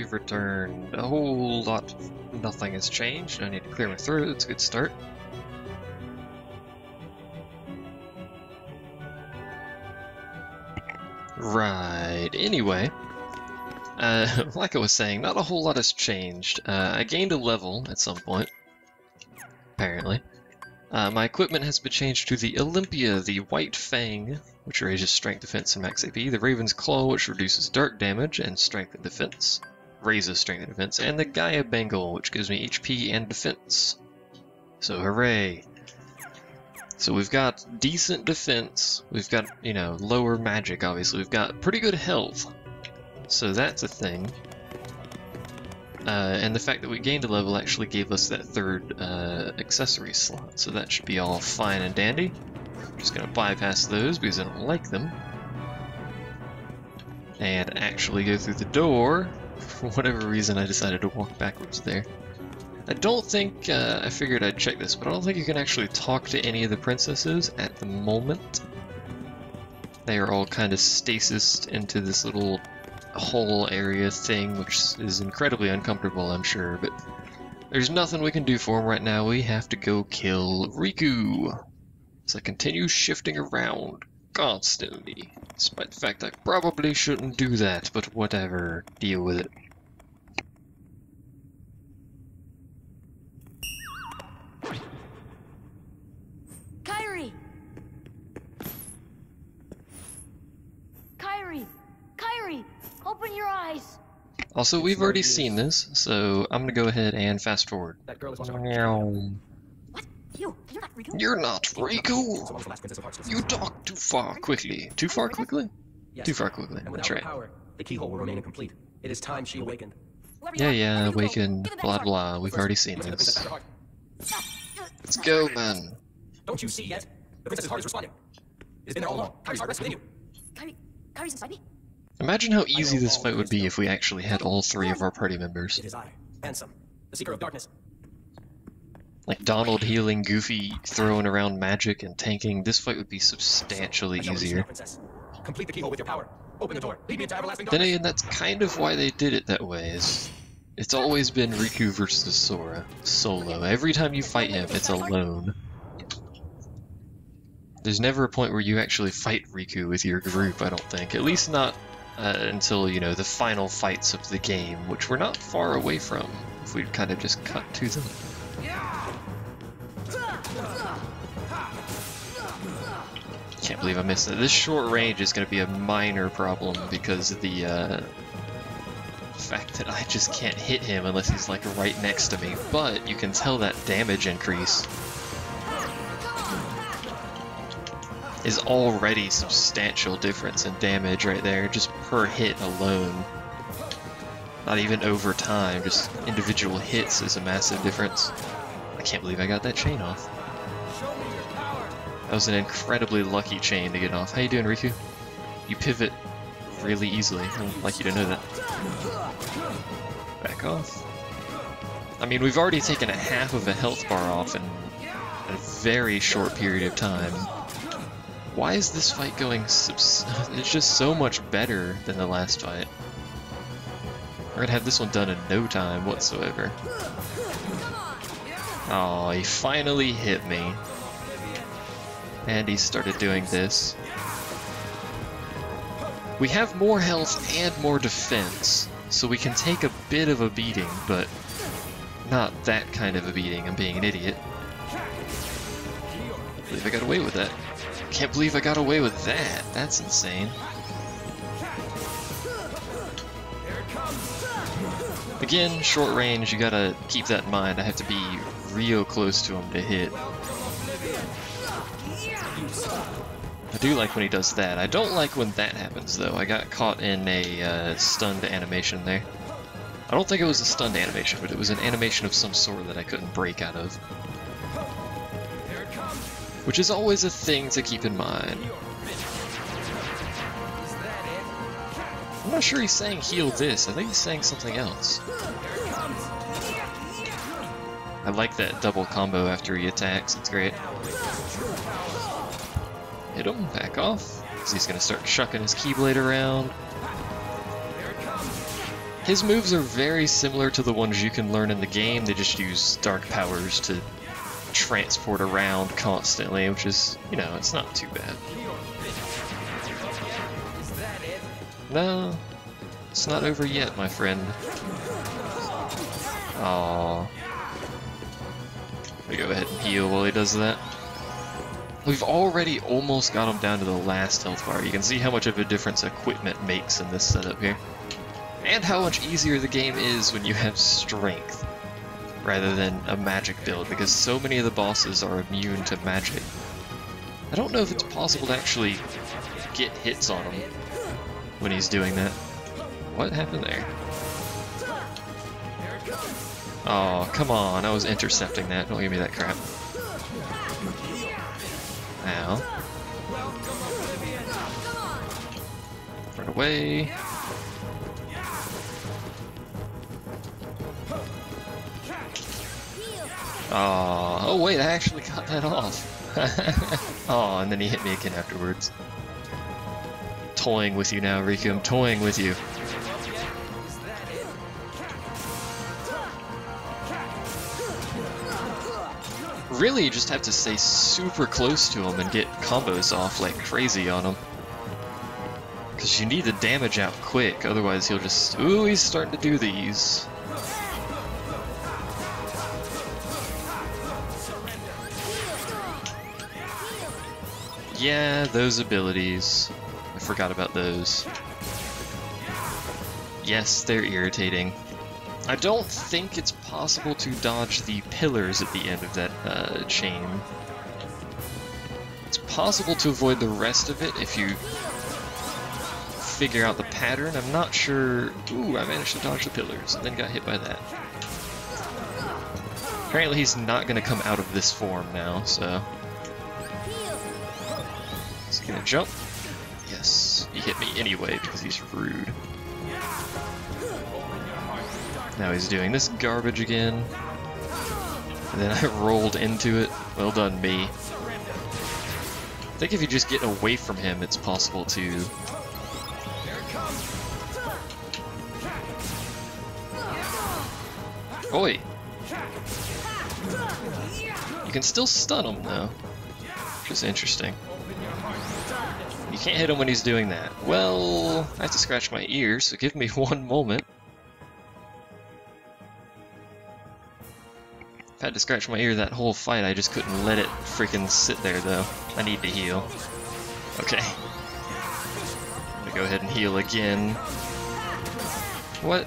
you've returned. A whole lot. Nothing has changed. I need to clear my throat. It's a good start. Right. Anyway, like I was saying, not a whole lot has changed. I gained a level at some point, apparently. My equipment has been changed to the Olympia, the White Fang, which raises strength, defense, and max AP, the Raven's Claw, which reduces dark damage and strength and defense, raises strength and defense, and the Gaia Bangle, which gives me HP and defense. So hooray! So we've got decent defense, we've got, you know, lower magic, obviously, we've got pretty good health. So that's a thing. And the fact that we gained a level actually gave us that third accessory slot, so that should be all fine and dandy. I'm just gonna bypass those because I don't like them. And actually go through the door. For whatever reason I decided to walk backwards there. I don't think, I figured I'd check this, but I don't think you can actually talk to any of the princesses at the moment. They are all kind of stasised into this little hole area thing, which is incredibly uncomfortable, I'm sure, but there's nothing we can do for them right now. We have to go kill Riku. So I continue shifting around constantly, despite the fact I probably shouldn't do that, but whatever, deal with it. Kairi! Kairi! Kairi! Open your eyes! Also, we've already seen this, so I'm gonna go ahead and fast forward. That girl is watching. What? You're not Riku? You're not Riku! You talk too far quickly. Too far quickly? Yes. Too far quickly, And that's without right. her power, the keyhole will remain incomplete. It is time she awakened. Yeah, awaken, blah blah, we've already seen this. Let's go, man. Don't you see yet? The princess's heart is responding. It's been there all along. Kairi's heart rests within you. Kairi's inside me? Imagine how easy this fight would be if we actually had all three of our party members. It is I, Ansem, the Seeker of Darkness. Like Donald healing, Goofy throwing around magic and tanking, this fight would be substantially I shall release you easier. now, princess. Complete the keyhole with your power. Open the door. Lead me into everlasting Then darkness. again, that's kind of why they did it that way. It's always been Riku versus Sora, solo. Every time you fight him, it's alone. There's never a point where you actually fight Riku with your group, I don't think. At least not until, you know, the final fights of the game, which we're not far away from, if we'd kind of just cut to them. Can't believe I missed that. This short range is going to be a minor problem because of the fact that I just can't hit him unless he's like right next to me, but you can tell that damage increase is already substantial difference in damage right there, just per hit alone. Not even over time, just individual hits is a massive difference. I can't believe I got that chain off. That was an incredibly lucky chain to get off. How you doing, Riku? You pivot really easily. I'd like you to know that. Back off. I mean, we've already taken a half of a health bar off in a very short period of time. Why is this fight going it's just so much better than the last fight. We're gonna have this one done in no time whatsoever. Oh, he finally hit me. And he started doing this. We have more health and more defense, so we can take a bit of a beating, but not that kind of a beating. I'm being an idiot. I believe I got away with that. Can't believe I got away with that. That's insane. Again, short range, you gotta keep that in mind. I have to be real close to him to hit. I do like when he does that. I don't like when that happens, though. I got caught in a stunned animation there. I don't think it was a stunned animation, but it was an animation of some sort that I couldn't break out of. Which is always a thing to keep in mind. I'm not sure he's saying heal this. I think he's saying something else. I like that double combo after he attacks. It's great. Hit him, back off, because he's going to start chucking his Keyblade around. His moves are very similar to the ones you can learn in the game. They just use dark powers to transport around constantly, which is, you know, it's not too bad. Is that it? No, it's not over yet, my friend. Aww. We go ahead and heal while he does that. We've already almost got him down to the last health bar. You can see how much of a difference equipment makes in this setup here. And how much easier the game is when you have strength rather than a magic build, because so many of the bosses are immune to magic. I don't know if it's possible to actually get hits on him when he's doing that. What happened there? Oh, come on, I was intercepting that. Don't give me that crap. Ow. Run away. Oh wait, I actually got that off. Oh, and then he hit me again afterwards. Toying with you now, Riku. I'm toying with you. Really, you just have to stay super close to him and get combos off like crazy on him. Because you need the damage out quick, otherwise he'll just... Ooh, he's starting to do these. Yeah, those abilities. I forgot about those. Yes, they're irritating. I don't think it's possible to dodge the pillars at the end of that chain. It's possible to avoid the rest of it if you figure out the pattern. I'm not sure... Ooh, I managed to dodge the pillars and then got hit by that. Apparently he's not going to come out of this form now, so... Is he going to jump? Yes, he hit me anyway because he's rude. Now he's doing this garbage again. And then I rolled into it. Well done, me. I think if you just get away from him, it's possible to... Oi! You can still stun him, though. Which is interesting. You can't hit him when he's doing that. Well, I have to scratch my ear, so give me one moment. I've had to scratch my ear that whole fight, I just couldn't let it freaking sit there though. I need to heal. Okay. I'm gonna go ahead and heal again. What?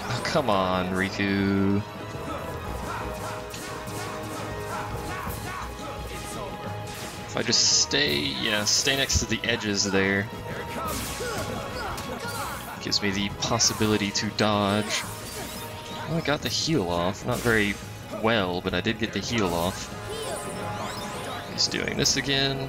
Oh, come on, Riku. If I just stay next to the edges there. Gives me the possibility to dodge. Well, I got the heal off. Not very well, but I did get the heal off. He's doing this again.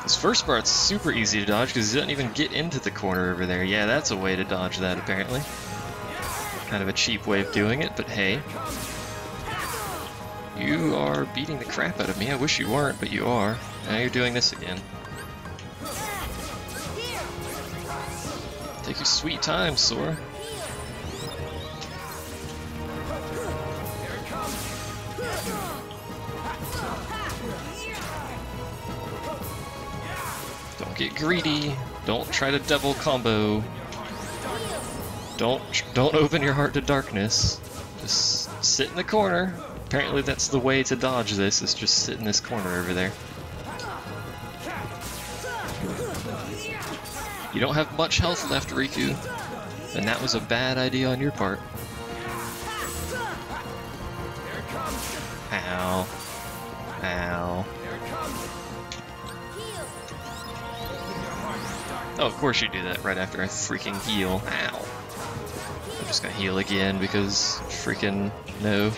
This first part's super easy to dodge because he doesn't even get into the corner over there. Yeah, that's a way to dodge that, apparently. Kind of a cheap way of doing it, but hey. You are beating the crap out of me. I wish you weren't, but you are. Now you're doing this again. Take your sweet time, Sora. Don't get greedy. Don't try to double combo. Don't open your heart to darkness. Just sit in the corner. Apparently that's the way to dodge this, is just sit in this corner over there. You don't have much health left, Riku, and that was a bad idea on your part. Ow. Ow. Oh, of course you do that right after I freaking heal. Ow. I'm just gonna heal again because freaking no.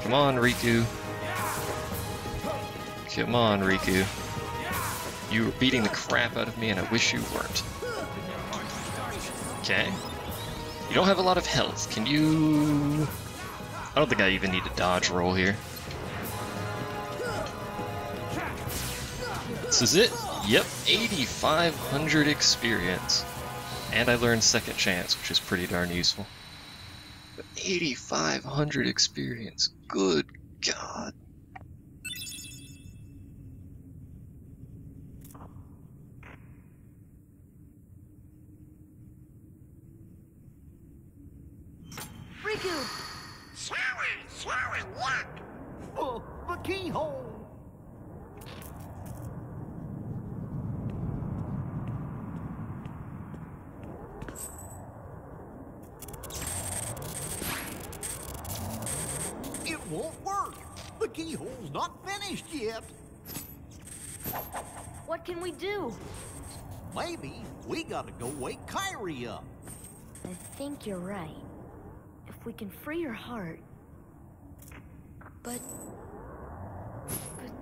Come on, Riku. Come on, Riku. You were beating the crap out of me and I wish you weren't. Okay. You don't have a lot of health. Can you... I don't think I even need to dodge roll here. This is it. Yep, 8,500 experience. And I learned second chance, which is pretty darn useful. But 8,500 experience. Good God. Riku! The keyhole! It won't work! The keyhole's not finished yet! What can we do? Maybe we gotta go wake Kyrie up. I think you're right. If we can free her heart... But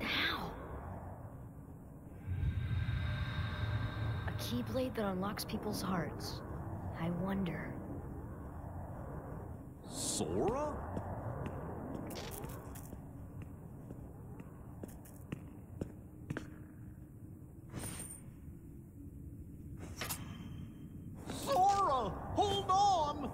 how? A keyblade that unlocks people's hearts. I wonder. Sora? Sora! Hold on!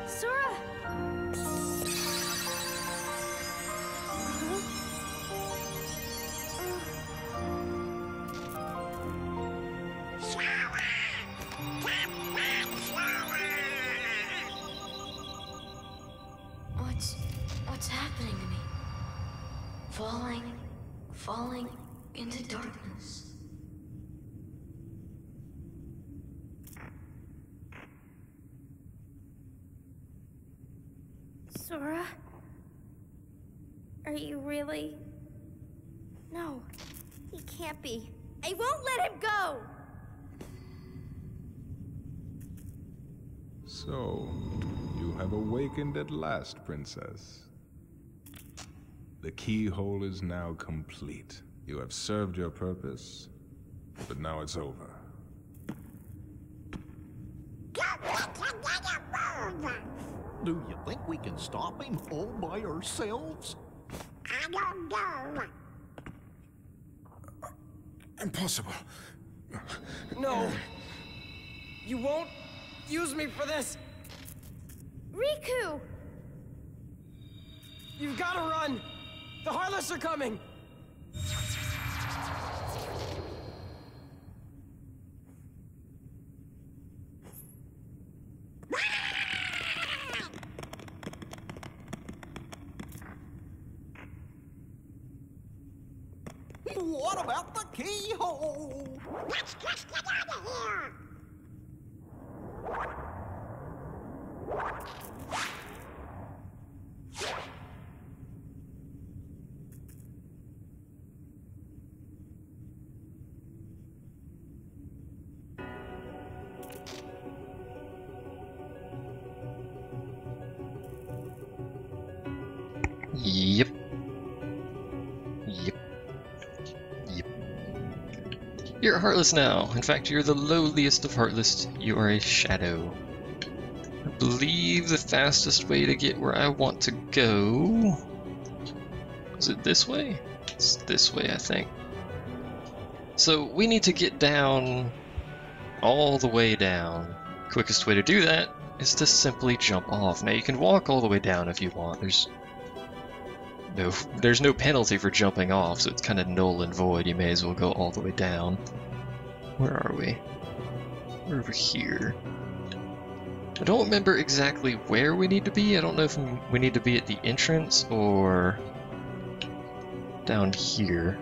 Sora! What's happening to me? Falling into darkness. Sora? Are you really? No, he can't be. I won't let him go! So, you have awakened at last, Princess. The keyhole is now complete. You have served your purpose, but now it's over. Do you think we can stop him all by ourselves? I don't know. Impossible. No! You won't use me for this! Riku! You've gotta run! The Heartless are coming! What about the keyhole? Let's just get out of here! Yep. Yep. Yep. You're Heartless now. In fact, you're the lowliest of Heartless. You are a shadow. I believe the fastest way to get where I want to go... Is it this way? It's this way, I think. So we need to get down... all the way down. Quickest way to do that is to simply jump off. Now you can walk all the way down if you want. There's no penalty for jumping off, so it's kind of null and void. You may as well go all the way down. Where are we? We're over here. I don't remember exactly where we need to be. I don't know if we need to be at the entrance or down here.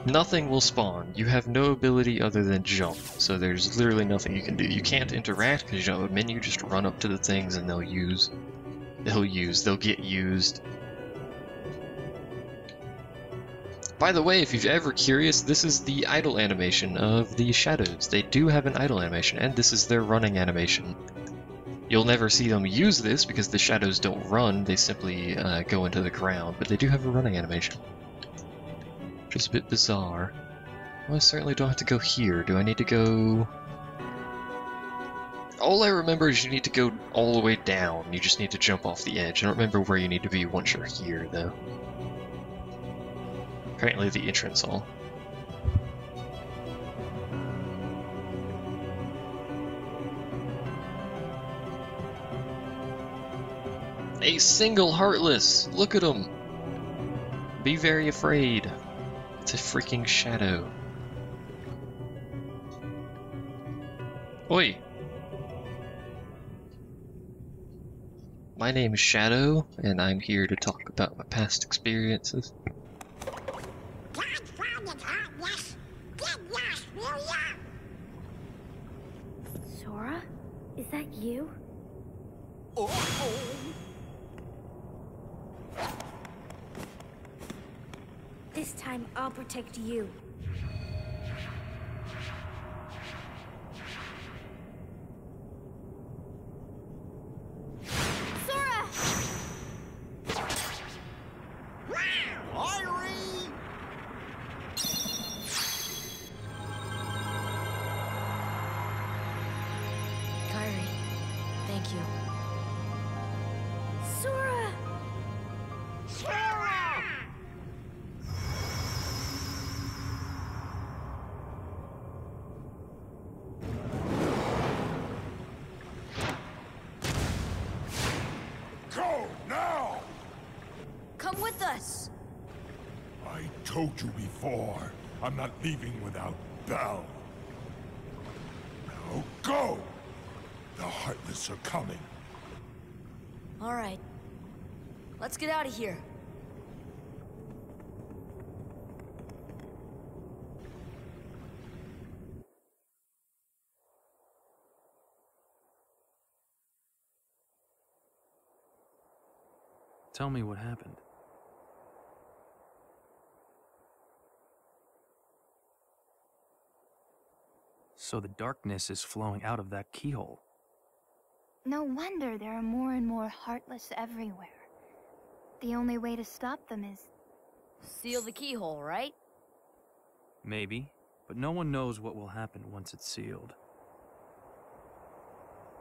Nothing will spawn. You have no ability other than jump, so there's literally nothing you can do. You can't interact because you don't have a menu, just run up to the things and they'll get used. By the way, if you're ever curious, this is the idle animation of the shadows. They do have an idle animation, and this is their running animation. You'll never see them use this because the shadows don't run, they simply go into the ground, but they do have a running animation. Which is a bit bizarre. Well, I certainly don't have to go here. Do I need to go... All I remember is you need to go all the way down. You just need to jump off the edge. I don't remember where you need to be once you're here, though. Apparently the entrance hall. A single Heartless! Look at him! Be very afraid. It's a freaking shadow. Oi! My name is Shadow, and I'm here to talk about my past experiences. Sora? Is that you? This time I'll protect you. Sora! Irene! Kyrie, thank you. Sora! Go now! Come with us! I told you before, I'm not leaving without Belle. Now go! The Heartless are coming. All right. Let's get out of here. Tell me what happened. So the darkness is flowing out of that keyhole. No wonder there are more and more Heartless everywhere. The only way to stop them is... Seal the keyhole, right? Maybe, but no one knows what will happen once it's sealed.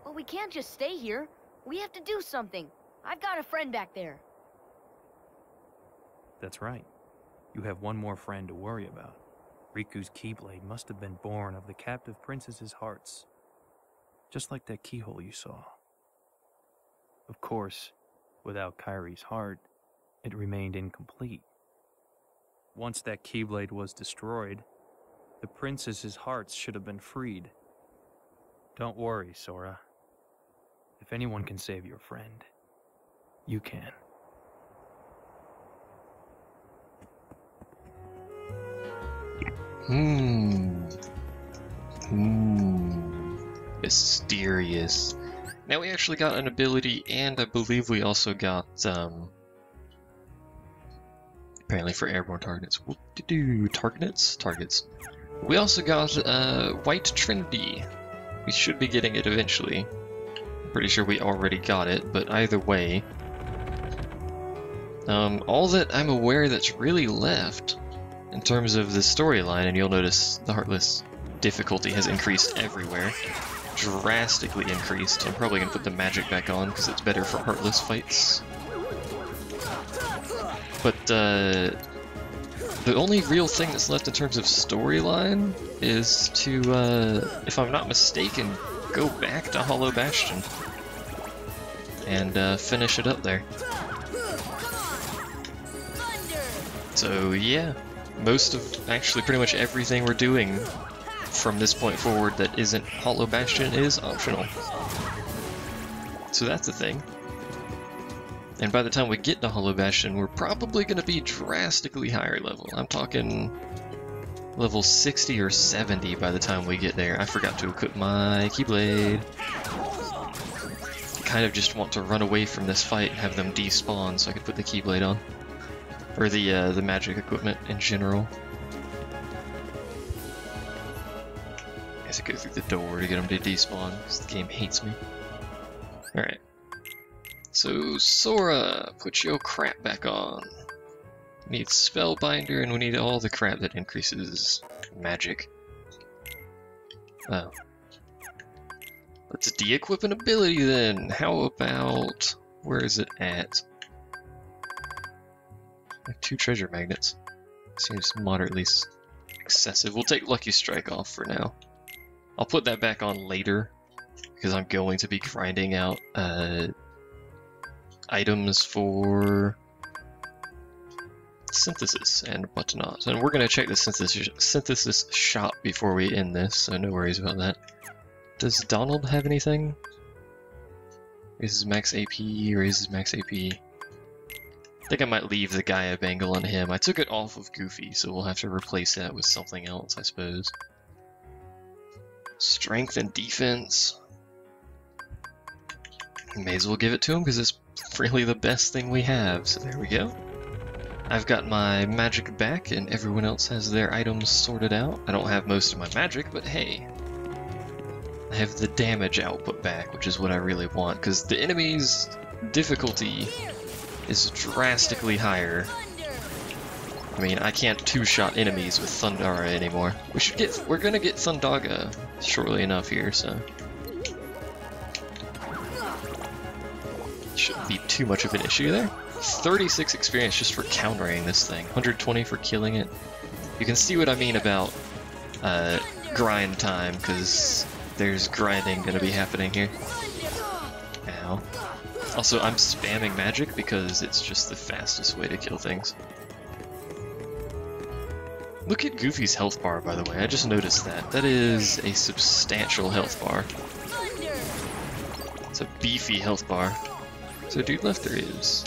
Well, we can't just stay here. We have to do something. I've got a friend back there. That's right. You have one more friend to worry about. Riku's Keyblade must have been born of the captive princess's hearts. Just like that keyhole you saw. Of course, without Kyrie's heart, it remained incomplete. Once that Keyblade was destroyed, the princess's hearts should have been freed. Don't worry, Sora. If anyone can save your friend, you can. Mysterious. Now we actually got an ability, and I believe we also got, apparently for airborne targets. Targets. We also got, White Trinity. We should be getting it eventually. I'm pretty sure we already got it, but either way. All that I'm aware that's really left in terms of the storyline, and you'll notice the Heartless difficulty has increased everywhere. Drastically increased. I'm probably going to put the magic back on because it's better for Heartless fights. But the only real thing that's left in terms of storyline is to, if I'm not mistaken, go back to Hollow Bastion and finish it up there. So yeah, most of, actually pretty much everything we're doing from this point forward that isn't Hollow Bastion is optional. So that's a thing. And by the time we get to Hollow Bastion, we're probably going to be drastically higher level. I'm talking level 60 or 70 by the time we get there. I forgot to equip my Keyblade. I kind of just want to run away from this fight and have them despawn so I could put the Keyblade on. Or the magic equipment in general. I have to go through the door to get them to despawn, because the game hates me. Alright. So, Sora, put your crap back on. We need Spellbinder, and we need all the crap that increases magic. Oh. Let's de-equip an ability then. How about... where is it at? Like 2 treasure magnets. Seems moderately excessive. We'll take Lucky Strike off for now. I'll put that back on later, because I'm going to be grinding out items for synthesis and whatnot. And we're going to check the synthesis shop before we end this, so no worries about that. Does Donald have anything? Raises max AP, raises max AP. I think I might leave the Gaia Bangle on him. I took it off of Goofy, so we'll have to replace that with something else, I suppose. Strength and defense. May as well give it to him because it's really the best thing we have, so there we go. I've got my magic back and everyone else has their items sorted out. I don't have most of my magic, but hey. I have the damage output back, which is what I really want, because the enemy's difficulty is drastically higher. I mean, I can't two-shot enemies with Thundara anymore. We're gonna get Thundaga shortly enough here, so shouldn't be too much of an issue there. 36 experience just for countering this thing, 120 for killing it. You can see what I mean about grind time, because there's grinding gonna be happening here. Ow. Also, I'm spamming magic because it's just the fastest way to kill things. Look at Goofy's health bar, by the way. I just noticed that. That is a substantial health bar. It's a beefy health bar. So dude left there is.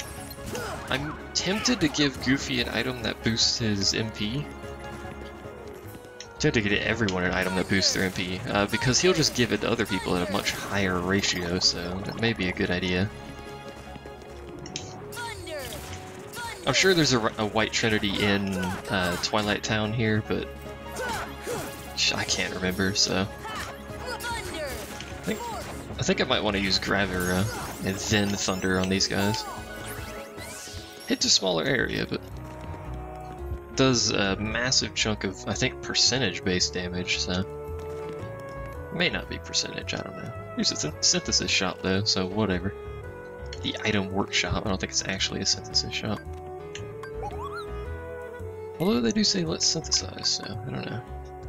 I'm tempted to give Goofy an item that boosts his MP. Tempted to get everyone an item that boosts their MP, because he'll just give it to other people at a much higher ratio, so that may be a good idea. I'm sure there's a White Trinity in Twilight Town here, but I can't remember, so I think I might want to use Gravira and then Thunder on these guys. Hits a smaller area, but does a massive chunk of, I think, percentage-based damage, so may not be percentage, I don't know. Here's a synthesis shop though, so whatever. The item workshop, I don't think it's actually a synthesis shop. Although they do say let's synthesize, so I don't know.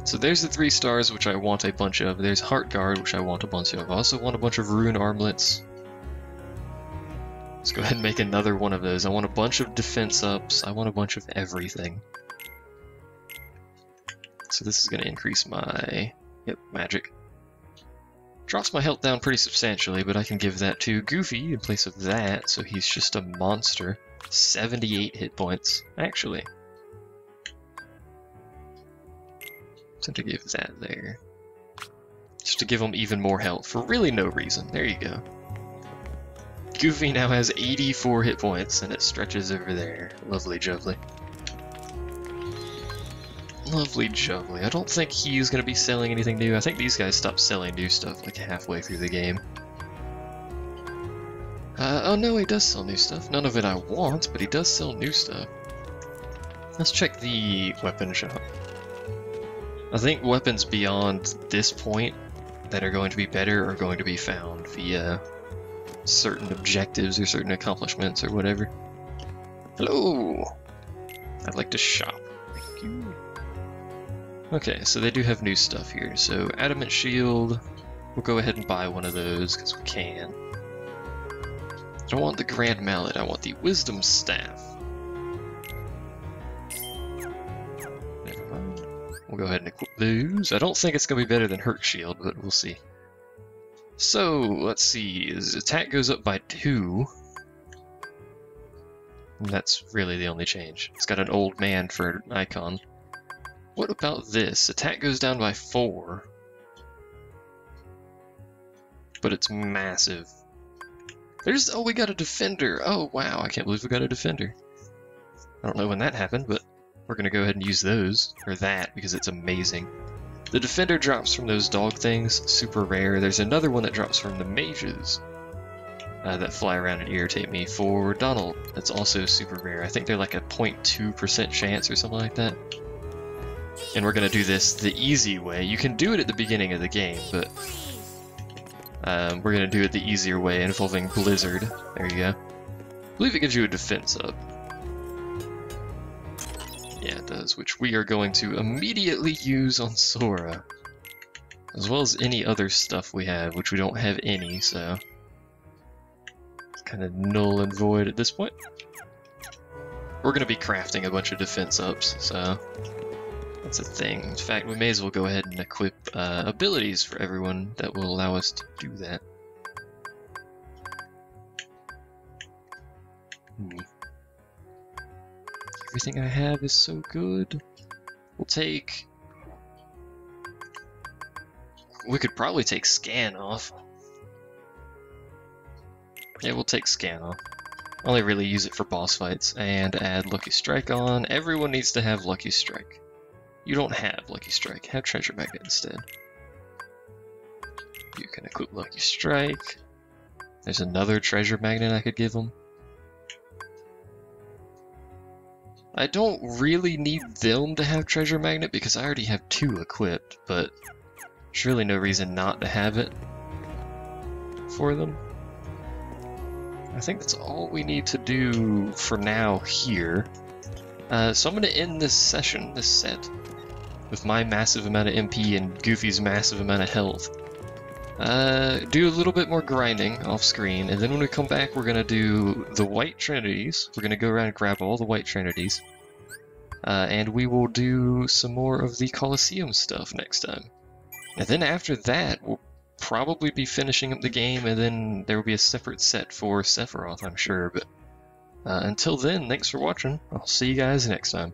So there's the 3 stars, which I want a bunch of. There's Heart Guard, which I want a bunch of. I also want a bunch of Rune Armlets. Let's go ahead and make another one of those. I want a bunch of defense ups. I want a bunch of everything. So this is going to increase my... yep, magic. Drops my health down pretty substantially, but I can give that to Goofy in place of that, so he's just a monster. 78 hit points, actually. So to give that there. Just to give him even more health, for really no reason. There you go. Goofy now has 84 hit points, and it stretches over there. Lovely jubbly. Lovely jubbly. I don't think he's going to be selling anything new. I think these guys stopped selling new stuff like halfway through the game. Oh no, he does sell new stuff. None of it I want, but he does sell new stuff. Let's check the weapon shop. I think weapons beyond this point that are going to be better are going to be found via certain objectives or certain accomplishments or whatever. Hello! I'd like to shop. Thank you. Okay, so they do have new stuff here. So Adamant Shield, we'll go ahead and buy one of those because we can. I don't want the Grand Mallet, I want the Wisdom Staff. We'll go ahead and equip those. I don't think it's going to be better than Herc Shield, but we'll see. So, let's see. His attack goes up by 2. And that's really the only change. It's got an old man for an icon. What about this? Attack goes down by 4. But it's massive. Oh, we got a defender! Oh, wow, I can't believe we got a defender. I don't know when that happened, but we're gonna go ahead and use those, or that, because it's amazing. The defender drops from those dog things, super rare. There's another one that drops from the mages that fly around and irritate me for Donald. That's also super rare. I think they're like a 0.2% chance or something like that. And we're gonna do this the easy way. You can do it at the beginning of the game, but we're gonna do it the easier way, involving Blizzard. There you go. I believe it gives you a defense up. Yeah, it does, which we are going to immediately use on Sora. As well as any other stuff we have, which we don't have any, so it's kind of null and void at this point. We're going to be crafting a bunch of defense ups, so that's a thing. In fact, we may as well go ahead and equip abilities for everyone that will allow us to do that. Everything I have is so good. We could probably take Scan off. Yeah, we'll take Scan off. Only really use it for boss fights, and add Lucky Strike on. Everyone needs to have Lucky Strike. You don't have Lucky Strike, have Treasure Magnet instead. You can equip Lucky Strike. There's another Treasure Magnet I could give them. I don't really need them to have Treasure Magnet because I already have 2 equipped, but there's really no reason not to have it for them. I think that's all we need to do for now here. So I'm going to end this session, this set, with my massive amount of MP and Goofy's massive amount of health. Do a little bit more grinding off screen, and then when we come back we're going to do the White Trinities. We're going to go around and grab all the White Trinities. And we will do some more of the Colosseum stuff next time. And then after that, we'll probably be finishing up the game, and then there will be a separate set for Sephiroth, I'm sure. But until then, thanks for watching. I'll see you guys next time.